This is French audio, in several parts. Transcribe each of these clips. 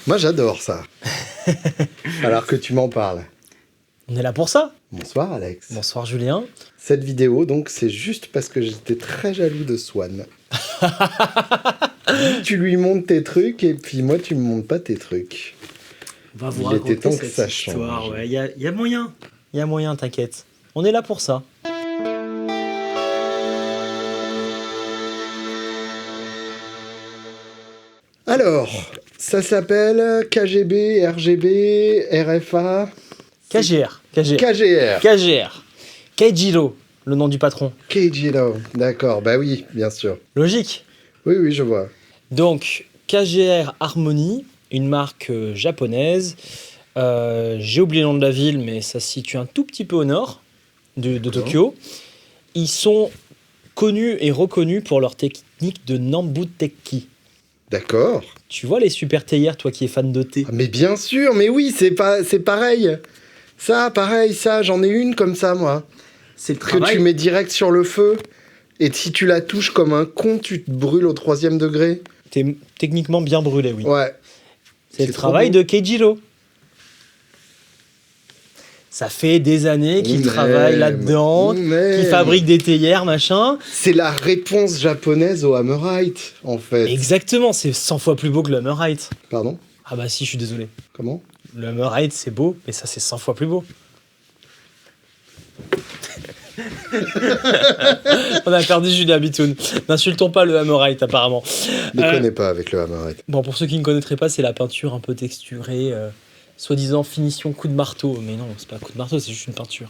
Moi, j'adore ça. Alors que tu m'en parles. On est là pour ça. Bonsoir, Alex. Bonsoir, Julien. Cette vidéo, donc, c'est juste parce que j'étais très jaloux de Swan. Tu lui montres tes trucs et puis moi, tu me montres pas tes trucs. On va vous Il raconter était temps que cette ça histoire. change. Ouais. Il y a moyen. Il y a moyen, t'inquiète. On est là pour ça. Alors, ça s'appelle KGB, RGB, RFA, KGR. KGR. KGR. Keijiro, le nom du patron. Keijiro, d'accord, bah oui, bien sûr. Logique. Oui, je vois. Donc, KGR Harmony, une marque japonaise. J'ai oublié le nom de la ville, mais ça se situe un tout petit peu au nord de Tokyo. Ils sont connus et reconnus pour leur technique de Nambuteki. D'accord. Tu vois les super théières, toi qui es fan de thé? Ah, mais bien sûr, mais oui, c'est pareil. Ça, pareil, ça, j'en ai une comme ça, moi. C'est le Que tu mets direct sur le feu, et si tu la touches comme un con, tu te brûles au 3e degré. T'es techniquement bien brûlé, oui. Ouais. C'est le trop travail beau. de Keijiro. Ça fait des années qu'il travaille là-dedans, qu'il fabrique des théières, machin. C'est la réponse japonaise au Hammerite, en fait. Exactement, c'est 100 fois plus beau que le Hammerite. Pardon? Ah bah si, je suis désolé. Comment? Le Hammerite, c'est beau, mais ça, c'est 100 fois plus beau. On a perdu Julien Bitoun. N'insultons pas le Hammerite, apparemment. Je ne connais pas avec le Hammerite. Bon, pour ceux qui ne connaîtraient pas, c'est la peinture un peu texturée, soi-disant finition coup de marteau. Mais non, c'est pas coup de marteau, c'est juste une peinture.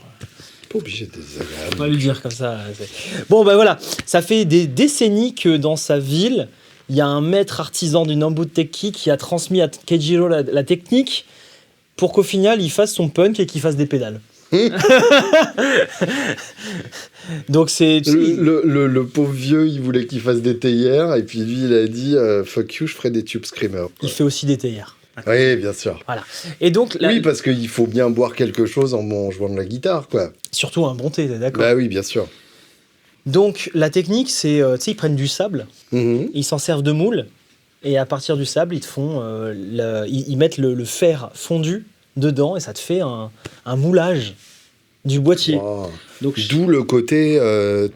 Pas obligé de désagréable. On va lui dire comme ça. Bon, ben voilà, ça fait des décennies que dans sa ville, il y a un maître artisan du Nambuteki qui a transmis à Keijiro la technique pour qu'au final, il fasse son punk et qu'il fasse des pédales. Donc c'est... Le pauvre vieux, il voulait qu'il fasse des théières, et puis lui, il a dit fuck you, je ferai des tube screamers. Il fait aussi des théières. Oui, bien sûr. Voilà. Et donc, Oui, parce qu'il faut bien boire quelque chose en jouant de la guitare, quoi. surtout un bon thé, t'es d'accord? Bah oui, bien sûr. Donc la technique, c'est, tu sais, ils prennent du sable, Mhm. ils s'en servent de moule, et à partir du sable, ils te font, ils mettent le fer fondu dedans, et ça te fait un moulage du boîtier. Wow. Donc, D'où le côté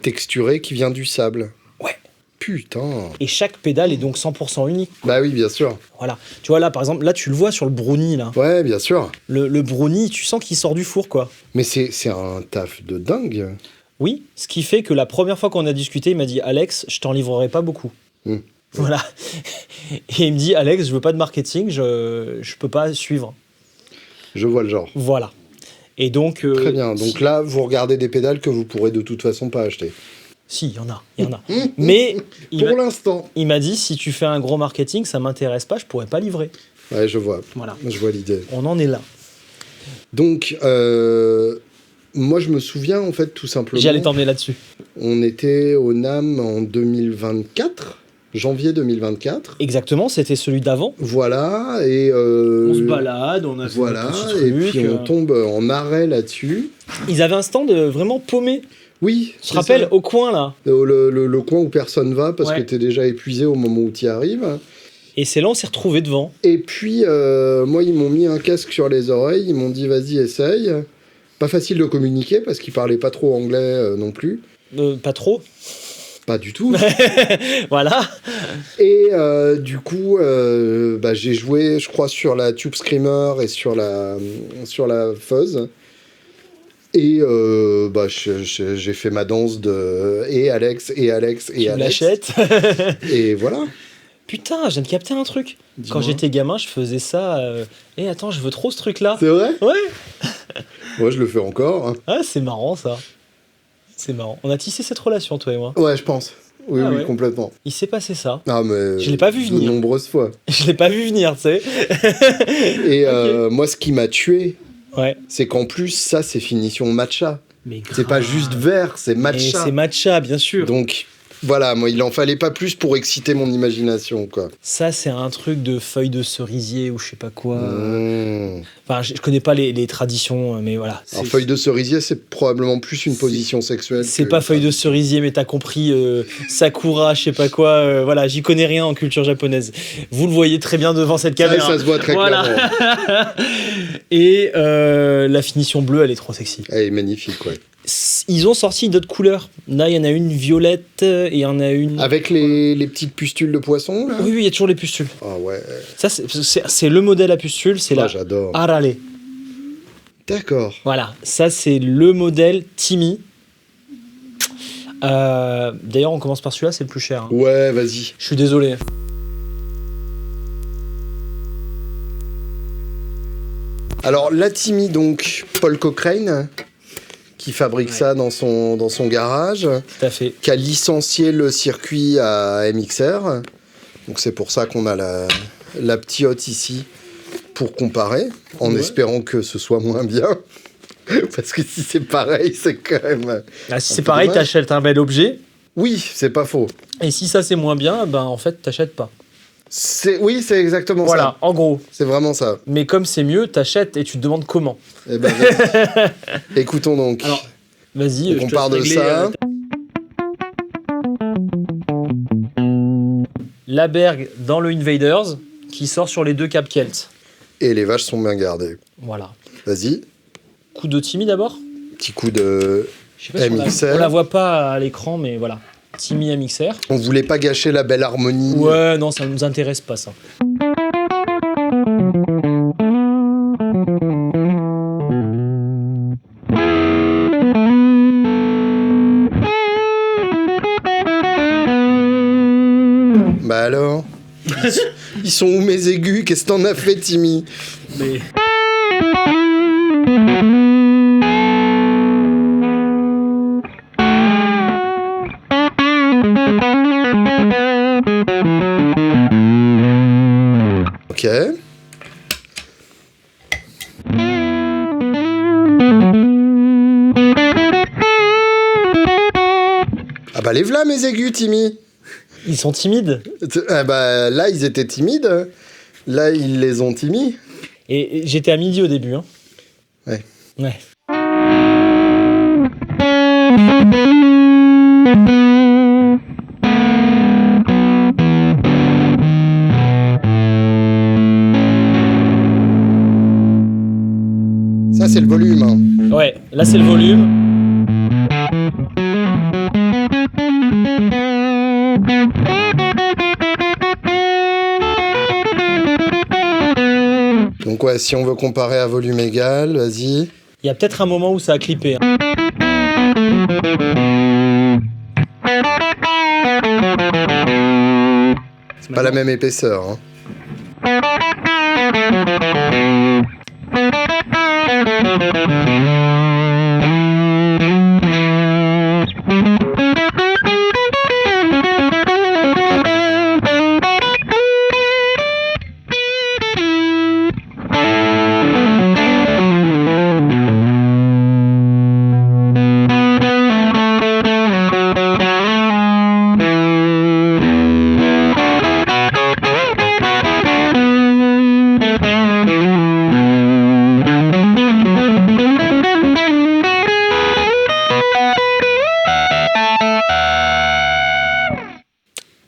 texturé qui vient du sable. Ouais. Putain. Et chaque pédale est donc 100% unique. Bah oui, bien sûr. Voilà. Tu vois, là, par exemple, là, tu le vois sur le brownie, là. Ouais, bien sûr. Le brownie, tu sens qu'il sort du four, quoi. Mais c'est un taf de dingue. Oui, ce qui fait que la première fois qu'on a discuté, il m'a dit « Alex, je t'en livrerai pas beaucoup. Voilà. Et il me dit « Alex, je veux pas de marketing, je peux pas suivre. Je vois le genre. » Voilà. Et donc... Très bien. Donc là, vous regardez des pédales que vous pourrez de toute façon pas acheter. Si, il y en a. Mais Pour l'instant. il m'a dit « Si tu fais un gros marketing, ça m'intéresse pas, je pourrais pas livrer. Ouais, je vois. » Voilà. Je vois l'idée. On en est là. Donc, moi, je me souviens, en fait, tout simplement... J'allais t'emmener là-dessus. On était au NAM en 2024, janvier 2024. Exactement, c'était celui d'avant. Voilà, et... On se balade, on a fait Voilà, un petit et truc. puis on tombe en arrêt là-dessus. Ils avaient un stand vraiment paumé. Oui, Tu te rappelles, au coin, là. le coin où personne va parce Ouais. que t'es déjà épuisé au moment où t'y arrives. Et c'est là on s'est retrouvés devant. Et puis, moi, ils m'ont mis un casque sur les oreilles, ils m'ont dit, vas-y, essaye. Pas facile de communiquer parce qu'ils parlaient pas trop anglais non plus. Pas trop. Pas du tout. Voilà. Et du coup, j'ai joué, je crois, sur la Tube Screamer et sur la Fuzz. Et j'ai fait ma danse de et Alex. Tu l'achètes. Et voilà. Putain, je viens de capter un truc. Dis-moi. Quand j'étais gamin, je faisais ça. Attends, je veux trop ce truc-là. C'est vrai? Ouais. Moi, je le fais encore. Hein. Ah, c'est marrant ça. C'est marrant. On a tissé cette relation, toi et moi. Ouais, je pense. Oui, Ah oui, ouais. complètement. Il s'est passé ça. Ah, mais Je l'ai pas vu venir. De nombreuses fois. Je l'ai pas vu venir, tu sais. Et Ok. moi, ce qui m'a tué, Ouais. c'est qu'en plus, ça, c'est finition matcha. Mais C'est pas juste vert, c'est Et matcha. c'est matcha, bien sûr. Donc, Voilà, moi, il en fallait pas plus pour exciter mon imagination, quoi. Ça, c'est un truc de feuilles de cerisier ou je sais pas quoi. Mmh. Enfin, je connais pas les traditions, mais voilà. Alors, feuille de cerisier, c'est probablement plus une position sexuelle. C'est que- pas feuille de cerisier, mais t'as compris, Sakura, je sais pas quoi. Voilà, j'y connais rien en culture japonaise. Vous le voyez très bien devant cette caméra. Ça se voit très Voilà. clairement. Et la finition bleue, elle est trop sexy. Elle est magnifique, ouais. Ils ont sorti d'autres couleurs. Là, il y en a une violette et il y en a une. Avec les petites pustules de poisson, là. Oui, il y a toujours les pustules. Ah ouais. Ça, c'est le modèle à pustules, c'est Ah, la j'adore. Arale. D'accord. Voilà, ça c'est le modèle Timmy. D'ailleurs, on commence par celui-là, c'est le plus cher. Hein. Ouais, vas-y. Je suis désolé. Alors, Latimi, donc, Paul Cochrane, qui fabrique ça dans son garage, Tout à fait. qui a licencié le circuit à MXR. Donc, c'est pour ça qu'on a la petite ici pour comparer, en espérant que ce soit moins bien. Parce que si c'est pareil, c'est quand même... Ah, si un c'est peu pareil, dommage. t'achètes un bel objet. Oui, c'est pas faux. Et si ça c'est moins bien, ben en fait, t'achètes pas. Oui, c'est exactement Voilà, ça. en gros. C'est vraiment ça. Mais comme c'est mieux, t'achètes et tu te demandes comment. Eh ben, vas-y. Écoutons donc. Alors, vas-y, Donc, je on te part de laisse ça. régler, la Berg dans le Invaders, qui sort sur les deux Cap Kelt. Et les vaches sont bien gardées. Voilà. Vas-y. Coup de Timmy d'abord. Petit coup de... Je sais pas si MXR. on la voit pas à l'écran, mais voilà. Timmy MXR. On voulait pas gâcher la belle harmonie. Ouais, non, ça nous intéresse pas, ça. Bah alors Ils sont où mes aigus? Qu'est-ce que t'en as fait, Timmy? Mais... Ok. Ah bah les v'là mes aigus, Timmy. Ils sont timides. Ah bah là ils étaient timides. Là ils les ont timide. Et j'étais à midi au début. Hein. Ouais. Ouais. Ça c'est le volume. Hein. Ouais, là c'est le volume. Donc ouais, si on veut comparer à volume égal, vas-y. Il y a peut-être un moment où ça a clippé. Hein. C'est pas la même épaisseur. Hein.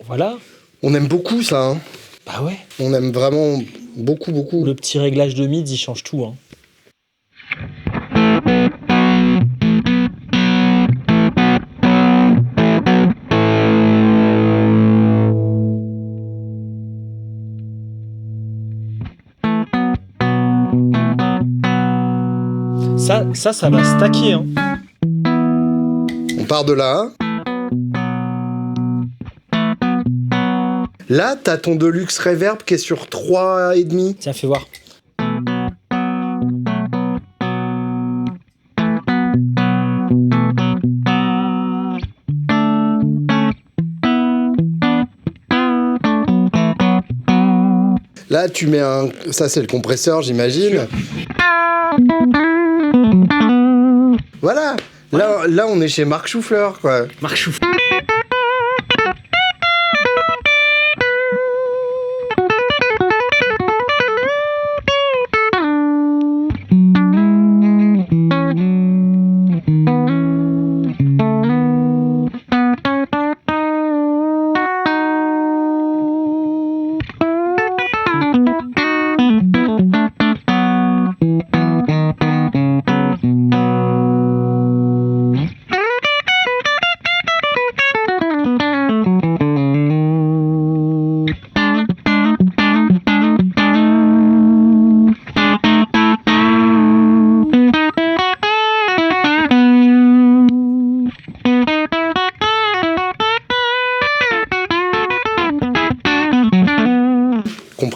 Voilà. On aime beaucoup ça. Hein. Bah ouais. On aime vraiment beaucoup, beaucoup. Le petit réglage de mid, il change tout. Hein. Ça va stacker. Hein. On part de là. Là, t'as ton Deluxe Reverb qui est sur 3,5. Tiens, fais voir. Là, tu mets un... Ça, c'est le compresseur, j'imagine. Voilà. Là, on est chez Marc Choufleur, quoi. Marc Chouf.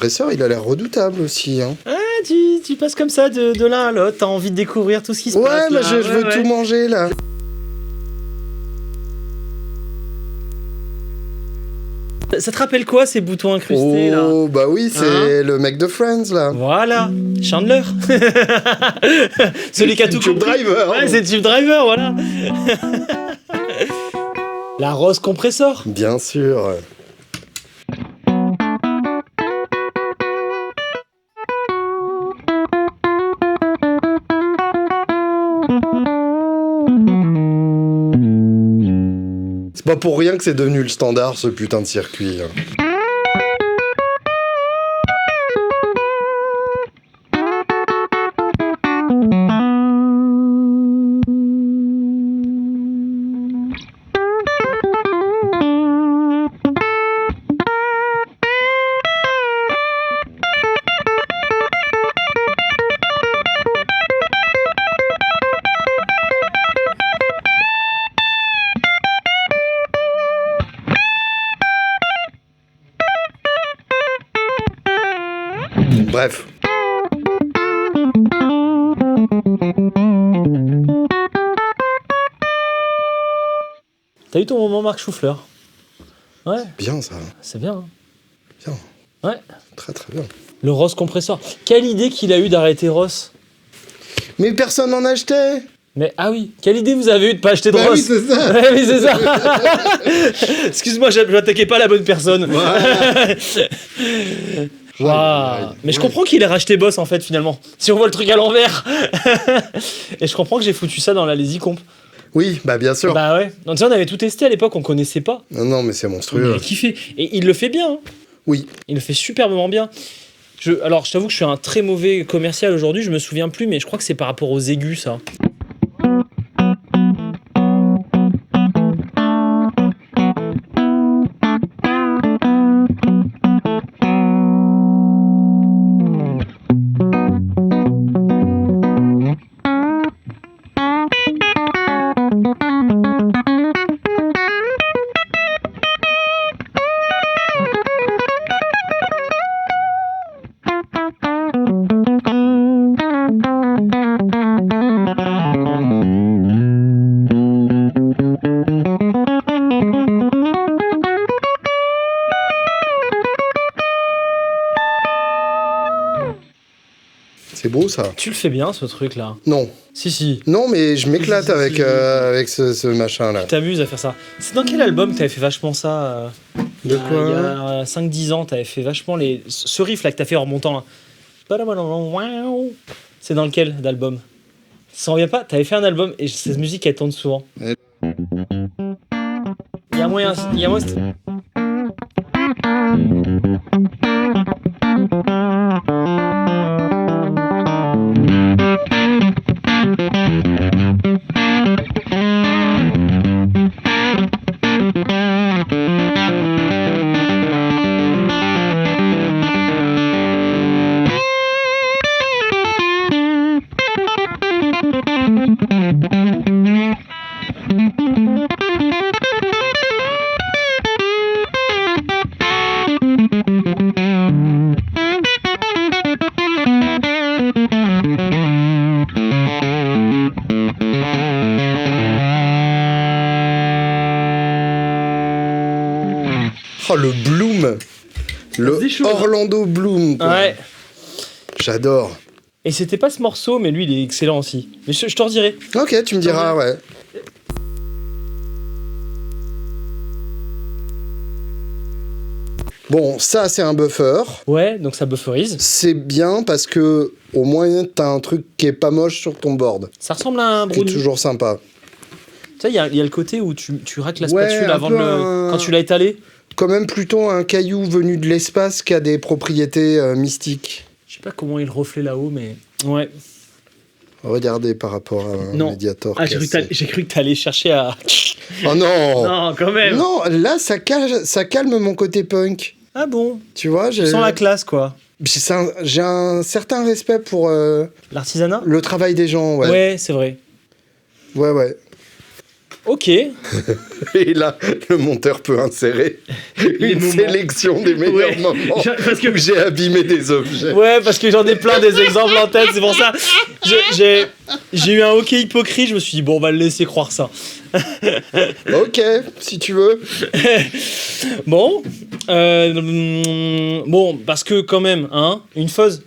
compresseur, il a l'air redoutable aussi. Hein. Ah, tu passes comme ça de l'un à l'autre, t'as envie de découvrir tout ce qui se passe. Ouais, là. je veux tout manger là. Ça te rappelle quoi ces boutons incrustés là? Oh, bah oui, c'est le mec de Friends là. Voilà, Chandler. Celui qui a tout Tube compris. Driver. Ouais, c'est Tube Driver, voilà. La Rose Compressor. Bien sûr. C'est pas pour rien que c'est devenu le standard, ce putain de circuit. Bref. T'as eu ton moment Marc Choufleur? Ouais, Bien ça. c'est bien. Hein. Bien. Ouais. Très très bien. Le Rose Compressor. Quelle idée qu'il a eu d'arrêter Ross. Mais personne n'en achetait. Mais ah oui, quelle idée vous avez eu de pas acheter de Bah Ross? oui, c'est ça. Ouais, oui, c'est ça. Excuse-moi, je n'attaquais pas la bonne personne. Waouh. Mais je comprends qu'il ait racheté Boss en fait finalement. Si on voit le truc à l'envers. Et je comprends que j'ai foutu ça dans la Lazy Comp. Oui, bah bien sûr. Bah ouais. Donc, tu sais, on avait tout testé à l'époque, on connaissait pas. Non, mais c'est On monstrueux. avait kiffé. Et il le fait bien. Hein. Oui. Il le fait superbement bien. Alors, je t'avoue que je suis un très mauvais commercial aujourd'hui, je me souviens plus, mais je crois que c'est par rapport aux aigus, ça. C'est beau ça. Tu le fais bien, ce truc-là. Non. Si. Non, mais je m'éclate Si. avec ce machin-là. Tu t'amuses à faire ça. C'est dans quel album que t'avais fait vachement ça De quoi Il y a 5-10 ans, t'avais fait vachement ce riff-là que t'as fait en remontant là. C'est dans lequel d'album? Ça en vient pas? T'avais fait un album et cette musique elle tourne souvent. Ouais. Il y a moyen. Oh, le Bloom. Le C'est chaud, hein. Orlando Bloom. quoi. Ouais. J'adore. Et c'était pas ce morceau, mais lui il est excellent aussi. Mais je te redirai. Ok, tu me diras, ouais. Bon, ça, c'est un buffer. Ouais, donc ça bufferise. C'est bien parce que, au moins, t'as un truc qui est pas moche sur ton board. Ça ressemble à un Qui est brownie. toujours sympa. Tu sais, il y a le côté où tu racles la Ouais, spatule un avant peu quand tu l'as étalé. Quand même plutôt un caillou venu de l'espace qui a des propriétés mystiques. Je sais pas comment il reflète là-haut, mais. Ouais. Regardez par rapport à un Non. médiator. Ah, j'ai cru que t'allais chercher à. Oh non. Non, quand même. Non, là, ça calme mon côté punk. Ah bon? Tu vois, Tu sens la classe, quoi. j'ai un certain respect pour L'artisanat? le travail des gens, ouais. Ouais, c'est vrai. Ouais. Ok. Et là, le monteur peut insérer Les une moments. sélection des meilleurs Ouais. moments Parce que où j'ai abîmé des objets. Ouais, parce que j'en ai plein des exemples en tête, c'est pour ça. J'ai eu un ok hypocrite, je me suis dit, bon, on va le laisser croire ça. Ok, si tu veux. Bon, bon, parce que quand même, hein, une fuzz.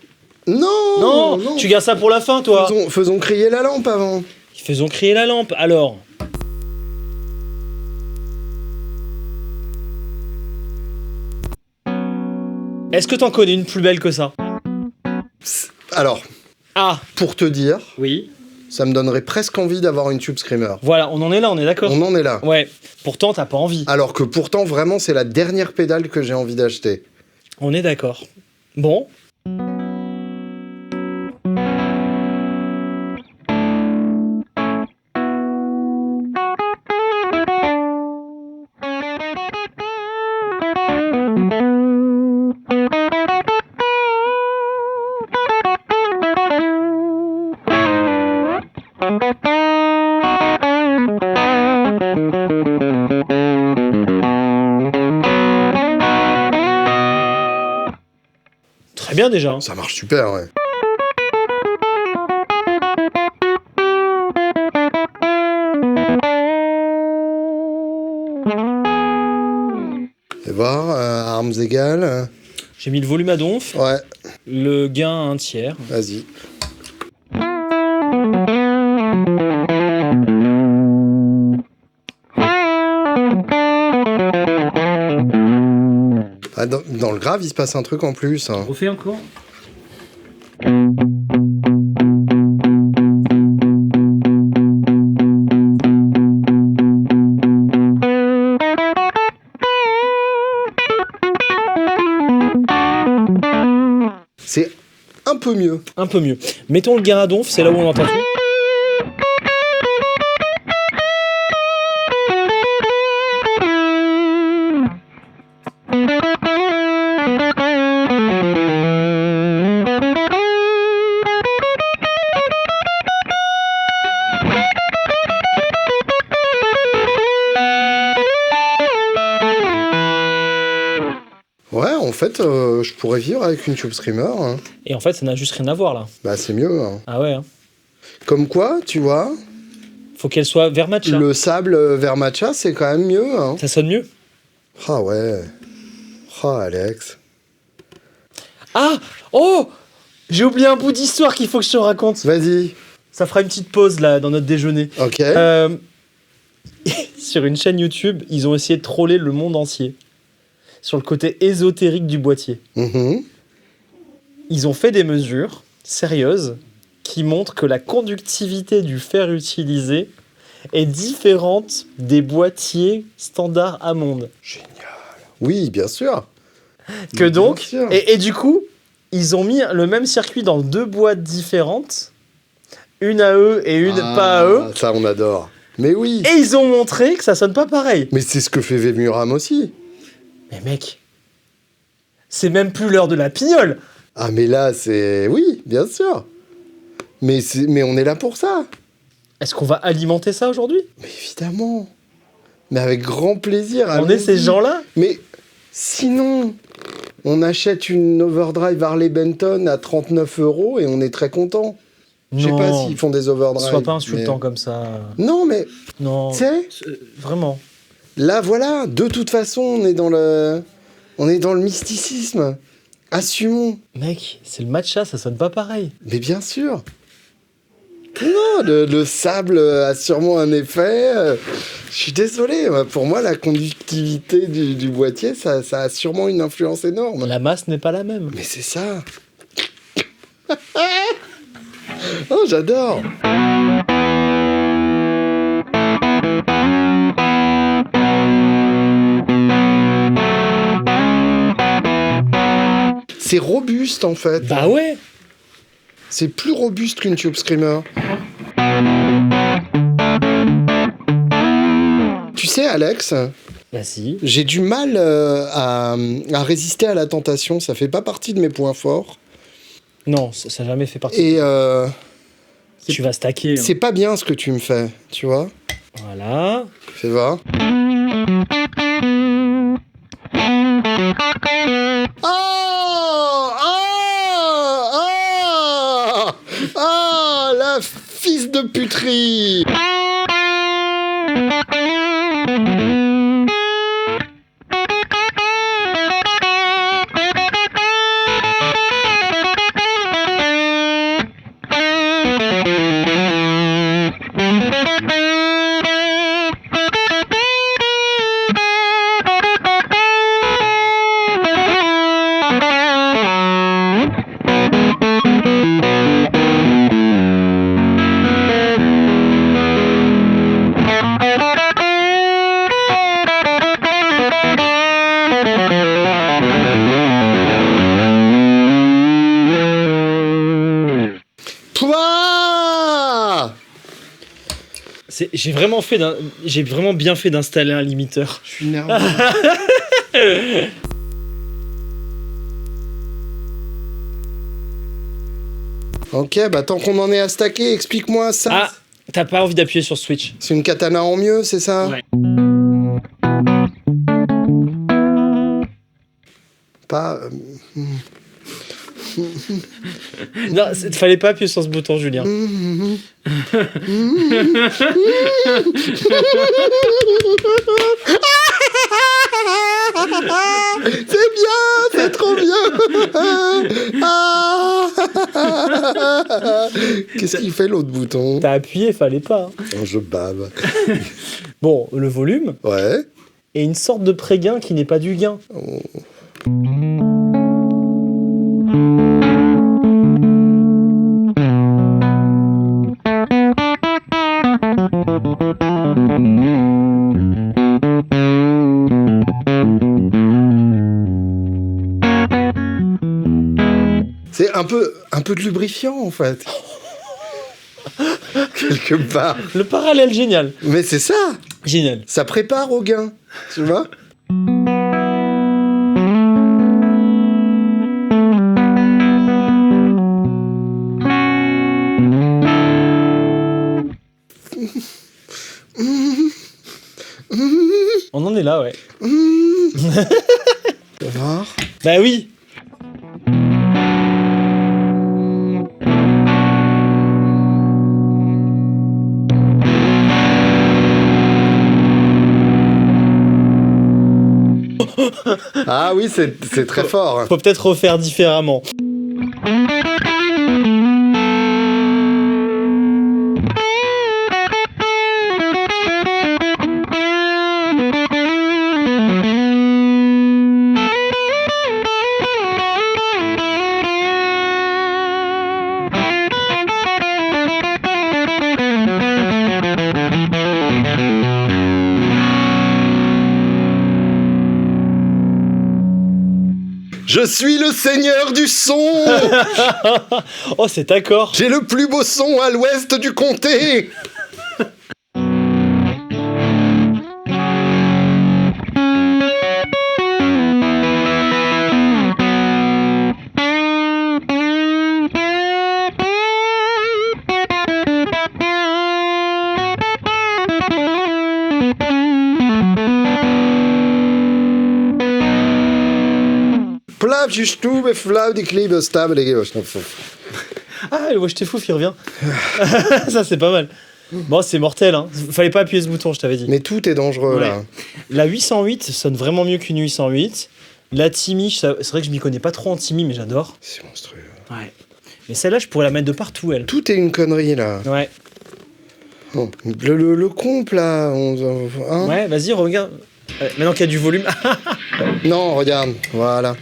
Non, Non, tu gardes ça pour la fin, toi. Faisons crier la lampe avant. Faisons crier la lampe, alors. Est-ce que t'en connais une plus belle que ça? Alors, Ah, pour te dire, oui. ça me donnerait presque envie d'avoir une Tube Screamer. Voilà, on en est là, on est d'accord. On en est là. Ouais, pourtant, t'as pas envie. Alors que pourtant, vraiment, c'est la dernière pédale que j'ai envie d'acheter. On est d'accord. Bon. Très bien déjà. Ça marche super, ouais. Et voir, armes égales. J'ai mis le volume à donf, Ouais, le gain à un tiers. vas-y. Ah, dans le grave, il se passe un truc en plus. Hein. Refais encore. C'est un peu mieux. Un peu mieux. Mettons le gain à donf, c'est là où on entend tout. Ouais, en fait, je pourrais vivre avec une Tube Screamer. Hein. Et en fait, ça n'a juste rien à voir là. Bah, c'est mieux. Hein. Ah ouais. Hein. Comme quoi, tu vois, Faut qu'elle soit vers matcha. le sable vers matcha, c'est quand même mieux. Hein. Ça sonne mieux. Ah ouais. Ah, Alex. Ah, oh, j'ai oublié un bout d'histoire qu'il faut que je te raconte. Vas-y. Ça fera une petite pause là dans notre déjeuner. Ok. Sur une chaîne YouTube, ils ont essayé de troller le monde entier sur le côté ésotérique du boîtier. Mhm. Ils ont fait des mesures sérieuses qui montrent que la conductivité du fer utilisé est différente des boîtiers standards Hammond. Oui, bien sûr. Que Bien donc, sûr. et du coup, ils ont mis le même circuit dans deux boîtes différentes, une à eux et une pas à eux, Ça, on adore. Mais oui. et ils ont montré que ça sonne pas pareil. Mais c'est ce que fait Vemuram aussi. Mais mec, c'est même plus l'heure de la pignole. Ah, mais là, c'est... Oui, bien sûr. Mais on est là pour ça. Est-ce qu'on va alimenter ça aujourd'hui? Mais évidemment. Mais avec grand plaisir. On est ces allons-y. gens-là? Mais sinon, on achète une Overdrive Harley Benton à 39 € et on est très content. Je sais pas s'ils font des overdrive. Sois pas insultant mais- comme ça. Non, mais Non. tu sais, Vraiment. là, voilà, de toute façon, on est dans le mysticisme. Assumons. Mec, c'est le matcha, ça sonne pas pareil. Mais bien sûr. Non, le sable a sûrement un effet. Je suis désolé. Pour moi, la conductivité du boîtier, ça a sûrement une influence énorme. La masse n'est pas la même. Mais c'est ça. Oh, j'adore. C'est robuste en fait. Bah ouais. C'est plus robuste qu'une Tube Screamer. Tu sais, Alex, Bah si. j'ai du mal à résister à la tentation. Ça fait pas partie de mes points forts. Non, ça n'a jamais fait partie. Et Tu vas stacker. Hein. c'est pas bien ce que tu me fais, tu vois. Voilà. Fais voir. Oh! Ah! Ah! Ah! La fils de puterie! Pouah! J'ai vraiment bien fait d'installer un limiteur. Je suis nerveux. Ok, bah tant qu'on en est à stacker, explique-moi ça. Ah, t'as pas envie d'appuyer sur Switch? C'est une katana en mieux, c'est ça? Ouais. Pas. Non, fallait pas appuyer sur ce bouton, Julien. C'est bien, c'est trop bien. Ah. Qu'est-ce qu'il fait l'autre bouton? T'as appuyé, fallait pas. Hein. Oh, je bave. Bon, le volume Ouais. et une sorte de pré-gain qui n'est pas du gain. Oh. C'est un peu de lubrifiant en fait. Quelque part. Le parallèle génial. Mais c'est ça. Génial. Ça prépare au gain. Tu vois? On en est là, ouais. Faut voir. Bah oui. Ah oui, c'est très fort. Faut peut-être refaire différemment. Je suis le seigneur du son. Oh, cet accord. J'ai le plus beau son à l'ouest du comté. Plaf, je stube, flau, die Kliebe, stable, les gars. Ah, le Wesh t'es fou, il revient. Ça, c'est pas mal. Bon, c'est mortel, hein. Fallait pas appuyer ce bouton, je t'avais dit. Mais tout est dangereux Ouais. là. La 808 sonne vraiment mieux qu'une 808. La Timmy, c'est vrai que je m'y connais pas trop en Timmy, mais j'adore. C'est monstrueux. Ouais. Mais celle-là, je pourrais la mettre de partout, elle. Tout est une connerie là. Ouais. Oh, le comp là. Hein Ouais, vas-y, regarde. Maintenant qu'il y a du volume. Non, regarde. Voilà.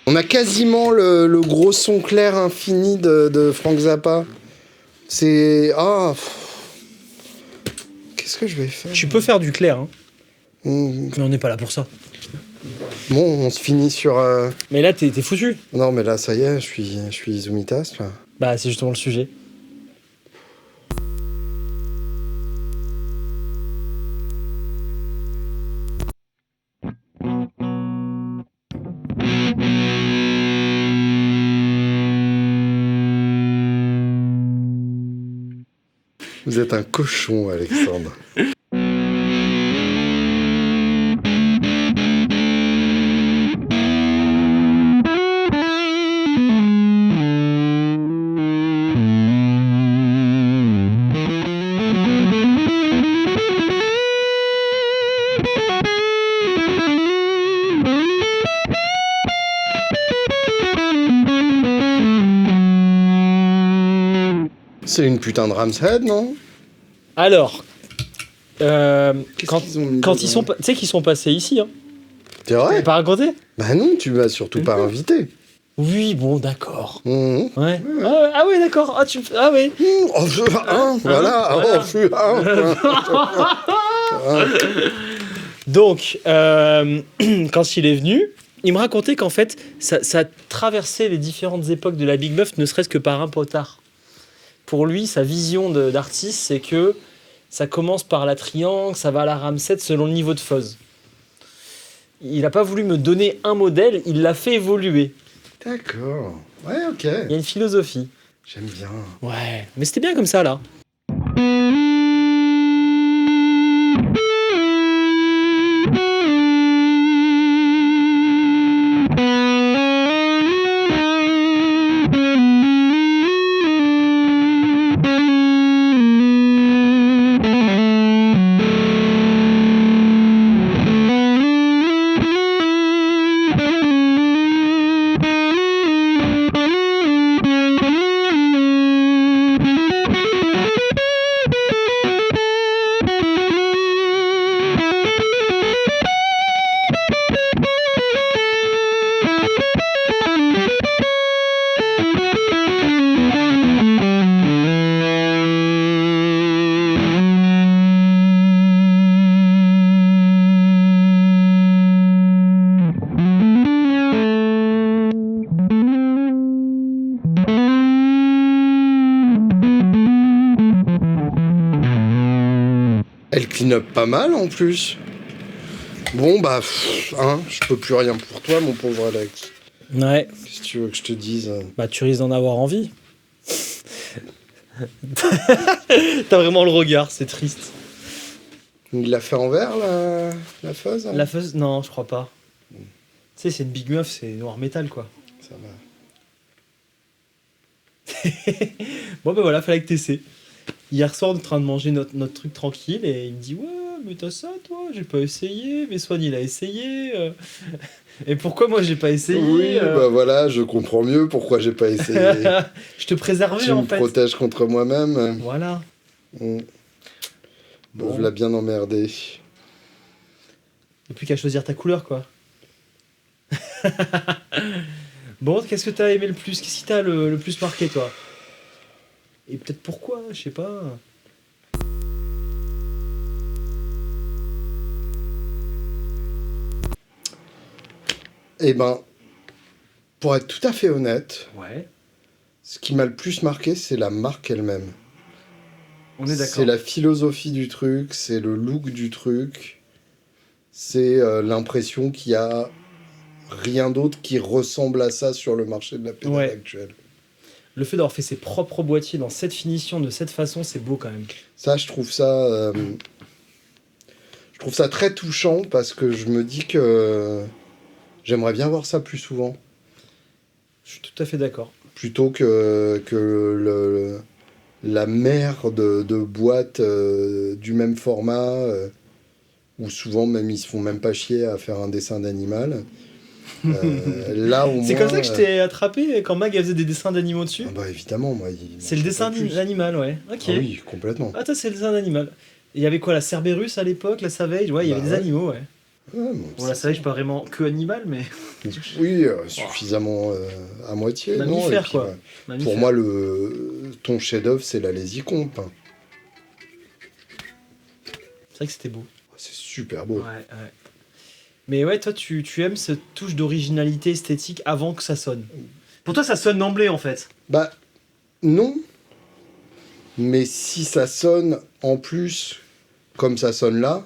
On a quasiment le gros son clair infini de Frank Zappa. C'est... Ah... Qu'est-ce que je vais faire? Tu peux faire du clair, hein. Mmh. Mais on n'est pas là pour ça. Bon, on se finit sur... Mais là, t'es foutu. Non, mais là, ça y est, je suis Izumitas, là. Bah, c'est justement le sujet. Vous êtes un cochon, Alexandre. C'est une putain de Ram's Head, non? Alors, Qu'est-ce quand, qu'ils ont mis quand dedans ils sont... Tu sais qu'ils sont passés ici, hein. C'est vrai? T'as pas raconté? Bah non, tu m'as surtout pas invité. Oui, bon, d'accord. Mhm. Ouais. Ah ouais, d'accord. Ah, ah ouais. Oh, je suis un, voilà. Oh, je suis un. Donc, quand il est venu, il me racontait qu'en fait, ça traversait les différentes époques de la Big Muff, ne serait-ce que par un potard. Pour lui, sa vision d'artiste, c'est que ça commence par la triangle, ça va à la ramsette selon le niveau de fuzz. Il n'a pas voulu me donner un modèle, il l'a fait évoluer. D'accord. Ouais, ok. Il y a une philosophie. J'aime bien. Ouais, mais c'était bien comme ça, là. Elle clean up pas mal en plus. Bon, bah, hein, je peux plus rien pour toi, mon pauvre Alex. Ouais, Qu'est-ce que tu veux que je te dise? bah tu risques d'en avoir envie. T'as vraiment le regard, c'est triste. Il l'a fait en vert, la fuzz? La fuzz, non, je crois pas. Tu sais, c'est une Big Muff, c'est noir métal, quoi. Ça va. Bon, ben voilà, fallait que t'essaies. Hier soir, on est en train de manger notre truc tranquille et il me dit: Ouais, mais t'as ça, toi? J'ai pas essayé. Mais Swan, il a essayé. Et pourquoi moi, j'ai pas essayé? Oui, bah voilà, je comprends mieux pourquoi j'ai pas essayé. Je te préservais, Tu en me fait. protèges contre moi-même. Voilà. Mm. Bon. Je l'ai bien emmerdé. Y'a plus qu'à choisir ta couleur, quoi. Bon, qu'est-ce que t'as aimé le plus? Qu'est-ce qui t'a le plus marqué, toi? Et peut-être pourquoi, je sais pas. Eh ben, pour être tout à fait honnête, Ouais, ce qui m'a le plus marqué, c'est la marque elle-même. on est d'accord. C'est la philosophie du truc, c'est le look du truc, c'est l'impression qu'il y a rien d'autre qui ressemble à ça sur le marché de la pédale Ouais. actuelle. Le fait d'avoir fait ses propres boîtiers dans cette finition, de cette façon, c'est beau quand même. Ça, je trouve ça très touchant parce que je me dis que j'aimerais bien voir ça plus souvent. Je suis tout à fait d'accord. Plutôt que la mer de boîtes du même format, où souvent même ils se font même pas chier à faire un dessin d'animal. Là au moins. C'est comme ça que je t'ai attrapé quand Mag elle faisait des dessins d'animaux dessus. Ah bah évidemment, moi. C'est le dessin d'animal, ouais. Ok. Ah oui, complètement. Ah, toi, c'est le dessin d'animal. Il y avait quoi, la Cerberus à l'époque, la Savage? Ouais, il y avait Bah des ouais. animaux, ouais. Ouais, bon, Bon, la Savage, pas vraiment que animal, mais. oui, suffisamment à moitié. Non, Mammifère, et puis, quoi. ouais. Mammifère. Pour moi, ton chef-d'œuvre, c'est la Lazy Comp. Hein. C'est vrai que c'était beau. C'est super beau. Ouais, ouais. Mais ouais, toi, tu aimes cette touche d'originalité esthétique avant que ça sonne. Pour toi, ça sonne d'emblée, en fait. Bah, non. Mais si ça sonne en plus comme ça sonne là,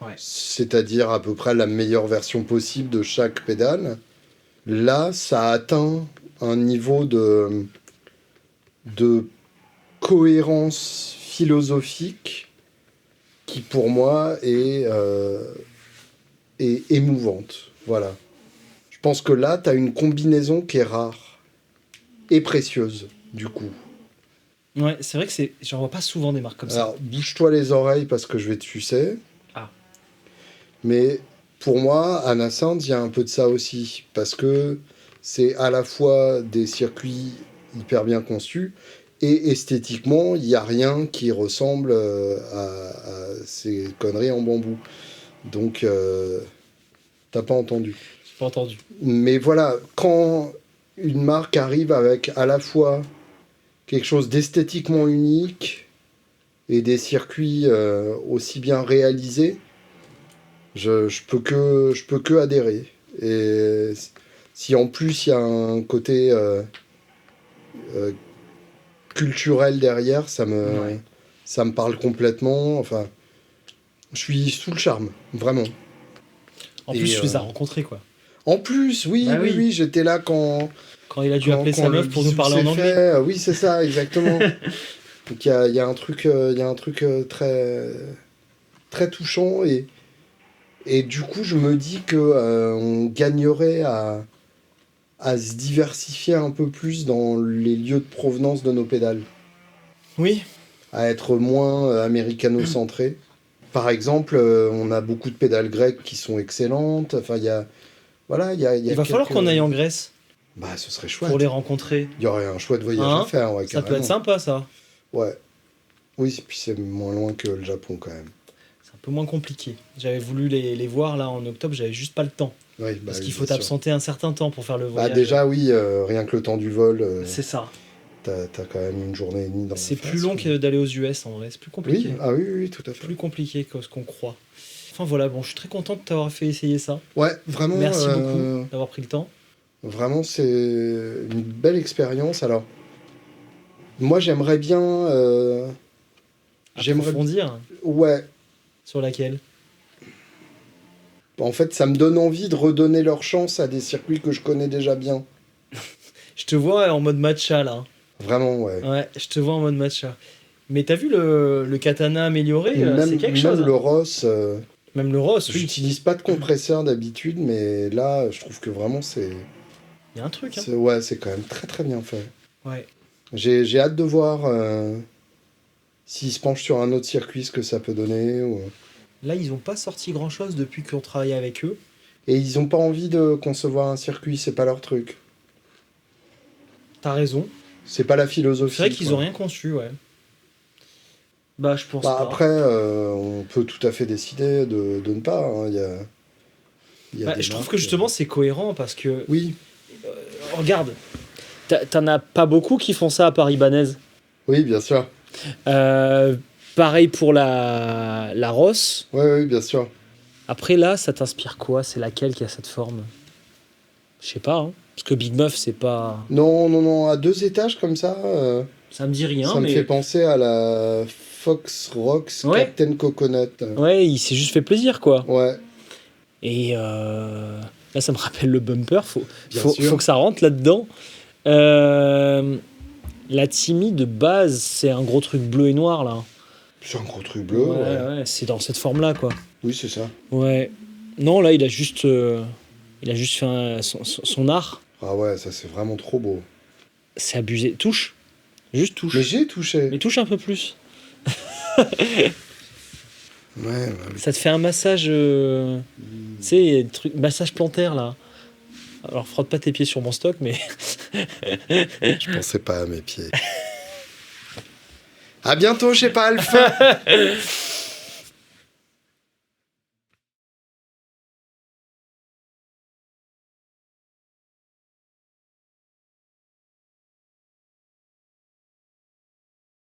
Ouais. c'est-à-dire à peu près la meilleure version possible de chaque pédale, là, ça atteint un niveau de cohérence philosophique qui, pour moi, est émouvante. Voilà. Je pense que là, tu as une combinaison qui est rare et précieuse, du coup. Ouais, c'est vrai que j'en vois pas souvent des marques comme ça. Alors, bouge-toi les oreilles parce que je vais te sucer. Ah. Mais pour moi, à Nascent, il y a un peu de ça aussi. Parce que c'est à la fois des circuits hyper bien conçus et esthétiquement, il n'y a rien qui ressemble à ces conneries en bambou. Donc, t'as pas entendu. J'ai pas entendu. Mais voilà, quand une marque arrive avec à la fois quelque chose d'esthétiquement unique et des circuits aussi bien réalisés, je peux que adhérer. Et si en plus il y a un côté culturel derrière, Ouais. ça me parle complètement. Enfin, je suis sous le charme, vraiment. En Et, plus, tu les as rencontrés, quoi. en plus, oui, Bah oui, oui. oui, j'étais là Quand il a dû appeler sa le meuf pour nous bisou parler en s'est anglais. fait. Oui, c'est ça, exactement. Donc il y a un truc, très, très touchant et du coup je me dis que on gagnerait à se diversifier un peu plus dans les lieux de provenance de nos pédales, Oui. à être moins américano-centré. Par exemple, on a beaucoup de pédales grecques qui sont excellentes. Enfin, il y a voilà, il y Il a va falloir quelques... qu'on aille en Grèce Bah, ce serait pour les chouette. rencontrer. Il y aurait un chouette voyage à Hein? faire, ouais, Ça peut être carrément. sympa, ça. Ouais. Oui, puis c'est moins loin que le Japon quand même. C'est un peu moins compliqué. J'avais voulu les voir là en octobre, j'avais juste pas le temps. Oui, bah, Parce oui, qu'il faut bien sûr. t'absenter un certain temps pour faire le Bah voyage. déjà oui, rien que le temps du vol, C'est ça. t'as quand même une journée et demie dans la C'est face, plus long quoi. que d'aller aux US en vrai. C'est plus compliqué. Oui, ah oui, oui, oui, tout à fait. Plus compliqué que ce qu'on croit. Enfin voilà, bon, je suis très content de t'avoir fait essayer ça. Ouais, vraiment. Merci beaucoup d'avoir pris le temps. Vraiment, c'est une belle expérience. Alors, moi, j'aimerais bien. J'aimerais. Approfondir Ouais. sur laquelle. En fait, ça me donne envie de redonner leur chance à des circuits que je connais déjà bien. Je te vois en mode matcha là. Vraiment, ouais. Ouais, je te vois en mode matcha. Mais t'as vu le katana amélioré, c'est quelque chose. Même le Ross, Même le Ross, oui. j'utilise pas de compresseur d'habitude, mais là, je trouve que vraiment Il y a un truc, hein. ouais, c'est quand même très très bien fait. Ouais. J'ai hâte de voir s'ils se penchent sur un autre circuit, ce que ça peut donner. Là, ils ont pas sorti grand chose depuis qu'on travaillait avec eux. Et ils ont pas envie de concevoir un circuit, c'est pas leur truc. T'as raison. C'est pas la philosophie. C'est vrai qu'ils quoi. ont rien conçu, ouais. Bah, je pense Bah, pas. après, on peut tout à fait décider de ne pas. Hein. Il y a Bah, des je trouve marques, que justement, c'est cohérent parce que. Oui, Regarde, t'en as pas beaucoup qui font ça à Paris-Banaise. oui, bien sûr. Pareil pour la Ross. Oui, oui, bien sûr. Après, là, ça t'inspire quoi? C'est laquelle qui a cette forme? Je sais pas, hein. Parce que Big Muff, c'est pas. Non, non, non, à 2 étages comme ça, Ça me dit rien, ça me mais. fait penser à la Fox Rocks Ouais. Captain Coconut. Ouais, il s'est juste fait plaisir, quoi. Ouais, Et là, ça me rappelle le bumper. Bien sûr. Faut que ça rentre là-dedans. La Timmy de base, c'est un gros truc bleu et noir, là. c'est un gros truc bleu. Ouais. Ouais, c'est dans cette forme-là, quoi. Oui, c'est ça. Ouais. Non, là, il a juste fait son art. Ah ouais, ça c'est vraiment trop beau. C'est abusé. Touche. Juste touche. Mais j'ai touché. Mais touche un peu plus. Ouais, Ça te fait un massage. Tu sais, massage plantaire, là. Alors, frotte pas tes pieds sur mon stock, mais. je pensais pas à mes pieds. À bientôt chez Palf.